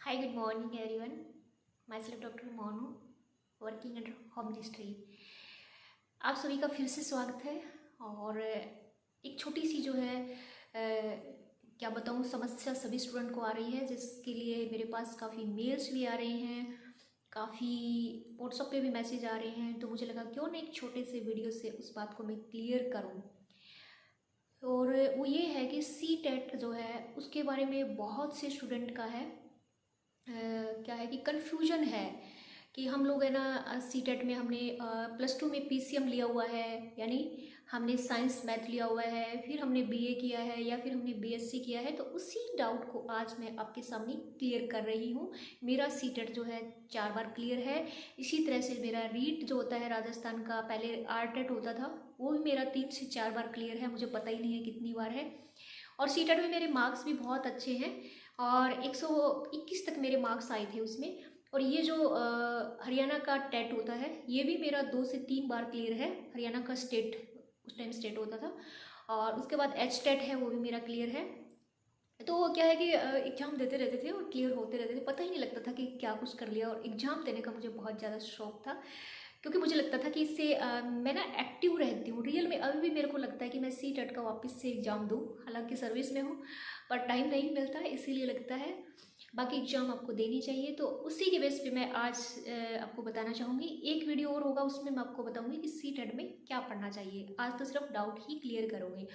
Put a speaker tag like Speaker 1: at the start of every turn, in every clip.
Speaker 1: Hi, good morning everyone. Myself Dr. Monu, working under home ministry. आप सभी का फिर से स्वागत है। और एक छोटी सी जो है क्या बताऊँ समस्या सभी स्टूडेंट को आ रही है, जिसके लिए मेरे पास काफ़ी मेल्स भी आ रहे हैं, काफ़ी व्हाट्सएप पे भी मैसेज आ रहे हैं। तो मुझे लगा क्यों ना एक छोटे से वीडियो से उस बात को मैं क्लियर करूँ। और वो ये है कि सी टेट जो है उसके बारे में बहुत से स्टूडेंट का है क्या है कि कन्फ्यूजन है कि हम लोग है ना सी टेट में हमने +2 में पीसीएम लिया हुआ है, यानी हमने साइंस मैथ लिया हुआ है, फिर हमने बीए किया है या फिर हमने बीएससी किया है। तो उसी डाउट को आज मैं आपके सामने क्लियर कर रही हूँ। मेरा सी टेट जो है 4 बार क्लियर है। इसी तरह से मेरा रीट जो होता है राजस्थान का, पहले आरटेट होता था, वो भी मेरा 3 से 4 बार क्लियर है, मुझे पता ही नहीं है कितनी बार है। और सी टेट में मेरे मार्क्स भी बहुत अच्छे हैं और 121 तक मेरे मार्क्स आए थे उसमें। और ये जो हरियाणा का टेट होता है ये भी मेरा 2 से 3 बार क्लियर है। हरियाणा का स्टेट, उस टाइम स्टेट होता था। और उसके बाद एच टेट है, वो भी मेरा क्लियर है। तो क्या है कि एग्ज़ाम देते रहते थे और क्लियर होते रहते थे, पता ही नहीं लगता था कि क्या कुछ कर लिया। और एग्ज़ाम देने का मुझे बहुत ज़्यादा शौक था, क्योंकि मुझे लगता था कि इससे मैं ना एक्टिव रहती हूँ। रियल में अभी भी मेरे को लगता है कि मैं सी टेट का वापस से एग्ज़ाम दूँ, हालांकि सर्विस में हूँ, पर टाइम नहीं मिलता है, इसीलिए लगता है। बाकी एग्ज़ाम आपको देनी चाहिए। तो उसी के बेस पे मैं आज आपको बताना चाहूँगी। एक वीडियो और होगा, उसमें मैं आपको बताऊँगी कि सी टेट में क्या पढ़ना चाहिए। आज तो सिर्फ डाउट ही क्लियर करूँगी।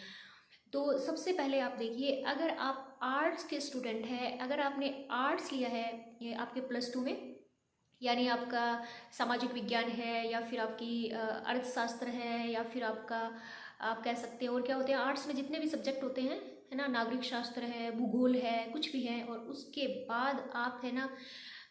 Speaker 1: तो सबसे पहले आप देखिए, अगर आप आर्ट्स के स्टूडेंट हैं, अगर आपने आर्ट्स लिया है ये आपके +2 में, यानी आपका सामाजिक विज्ञान है या फिर आपकी अर्थशास्त्र है या फिर आपका, आप कह सकते हैं और क्या होते हैं आर्ट्स में जितने भी सब्जेक्ट होते हैं, है ना, नागरिक शास्त्र है, भूगोल है, कुछ भी है, और उसके बाद आप है ना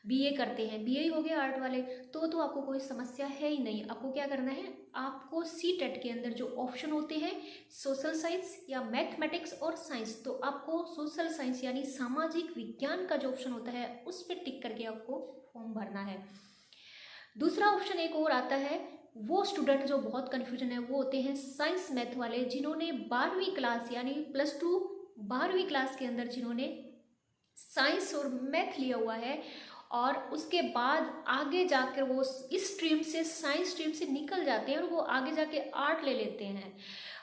Speaker 1: बीए करते हैं, बीए ही हो गया आर्ट वाले, तो आपको कोई समस्या है ही नहीं। आपको क्या करना है, आपको सी टेट के अंदर जो ऑप्शन होते हैं सोशल साइंस या मैथमेटिक्स और साइंस, तो आपको सोशल साइंस यानी सामाजिक विज्ञान का जो ऑप्शन होता है उस पर टिक करके आपको फॉर्म भरना है। दूसरा ऑप्शन एक और आता है, वो स्टूडेंट जो बहुत कन्फ्यूजन है वो होते हैं साइंस मैथ वाले, जिन्होंने 12वीं क्लास यानी +2 12वीं क्लास के अंदर जिन्होंने साइंस और मैथ लिया हुआ है, और उसके बाद आगे जाकर वो इस स्ट्रीम से, साइंस स्ट्रीम से निकल जाते हैं और वो आगे जाके आर्ट ले लेते हैं।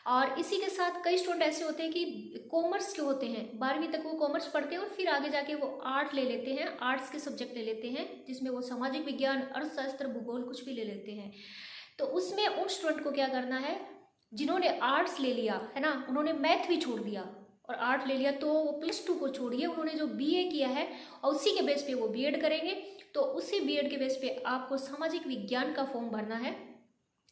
Speaker 1: और इसी के साथ कई स्टूडेंट ऐसे होते हैं कि कॉमर्स के होते हैं, 12वीं तक वो कॉमर्स पढ़ते हैं और फिर आगे जाके वो आर्ट ले लेते हैं, आर्ट्स के सब्जेक्ट ले लेते हैं, जिसमें वो सामाजिक विज्ञान, अर्थशास्त्र, भूगोल कुछ भी ले लेते हैं। तो उसमें उन स्टूडेंट को क्या करना है, जिन्होंने आर्ट्स ले लिया है ना, उन्होंने मैथ भी छोड़ दिया और आर्ट ले लिया, तो वो +2 को छोड़िए, उन्होंने जो बीए किया है और उसी के बेस पे वो बीएड करेंगे। तो उसी बीएड के बेस पे आपको सामाजिक विज्ञान का फॉर्म भरना है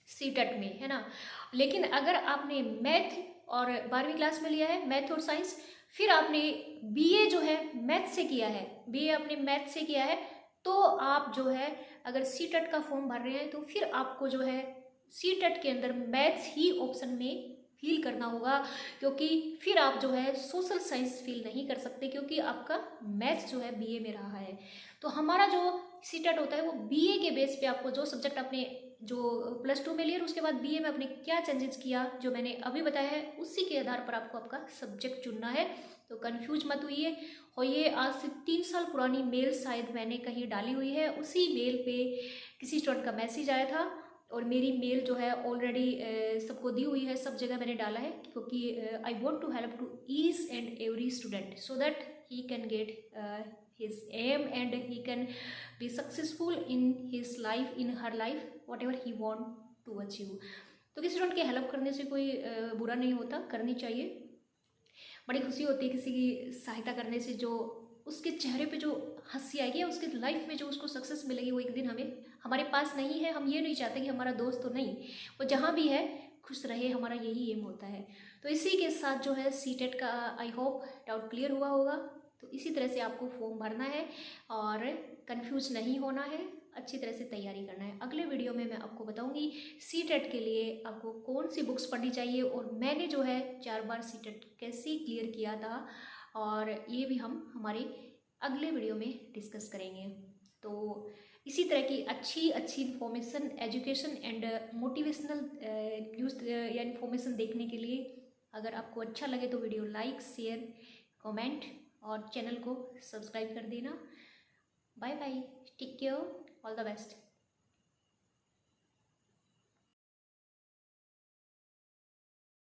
Speaker 1: सी टेट में, है ना। लेकिन अगर आपने मैथ और 12वीं क्लास में लिया है, मैथ और साइंस, फिर आपने बीए जो है मैथ से किया है, बीए आपने मैथ से किया है, तो आप जो है अगर सी टेट का फॉर्म भर रहे हैं तो फिर आपको जो है सी टेट के अंदर मैथ्स ही ऑप्शन में फील करना होगा, क्योंकि फिर आप जो है सोशल साइंस फील नहीं कर सकते, क्योंकि आपका मैथ्स जो है बीए में रहा है। तो हमारा जो सी टेट होता है वो बीए के बेस पे आपको जो सब्जेक्ट आपने जो +2 में लिए और उसके बाद बीए में आपने क्या चेंजेस किया जो मैंने अभी बताया है, उसी के आधार पर आपको आपका सब्जेक्ट चुनना है। तो कंफ्यूज मत हुई होइए। आज से 3 साल पुरानी मेल शायद मैंने कहीं डाली हुई है, उसी मेल पे किसी स्टूडेंट का मैसेज आया था और मेरी मेल जो है ऑलरेडी सबको दी हुई है, सब जगह मैंने डाला है, क्योंकि I want to help to each and every student so that he can get his aim and he can be successful in his life, in her life, whatever he want to achieve। तो किसी student की help करने से कोई बुरा नहीं होता, करनी चाहिए। बड़ी खुशी होती है किसी की सहायता करने से, जो उसके चेहरे पे जो हंसी आएगी या उसके लाइफ में जो उसको सक्सेस मिलेगी, वो एक दिन हमें, हमारे पास नहीं है, हम ये नहीं चाहते कि हमारा दोस्त तो नहीं, वो जहाँ भी है खुश रहे, हमारा यही एम होता है। तो इसी के साथ जो है सी टेट का आई होप डाउट क्लियर हुआ होगा। तो इसी तरह से आपको फॉर्म भरना है और कंफ्यूज नहीं होना है, अच्छी तरह से तैयारी करना है। अगले वीडियो में मैं आपको बताऊंगी सी टेट के लिए आपको कौन सी बुक्स पढ़नी चाहिए, और मैंने जो है 4 बार सी टेट कैसे क्लियर किया था, और ये भी हम हमारे अगले वीडियो में डिस्कस करेंगे। तो इसी तरह की अच्छी अच्छी information, education and motivational news या इन्फॉर्मेशन देखने के लिए, अगर आपको अच्छा लगे तो वीडियो लाइक, शेयर, कमेंट और चैनल को सब्सक्राइब कर देना। Bye bye, take care, all the best.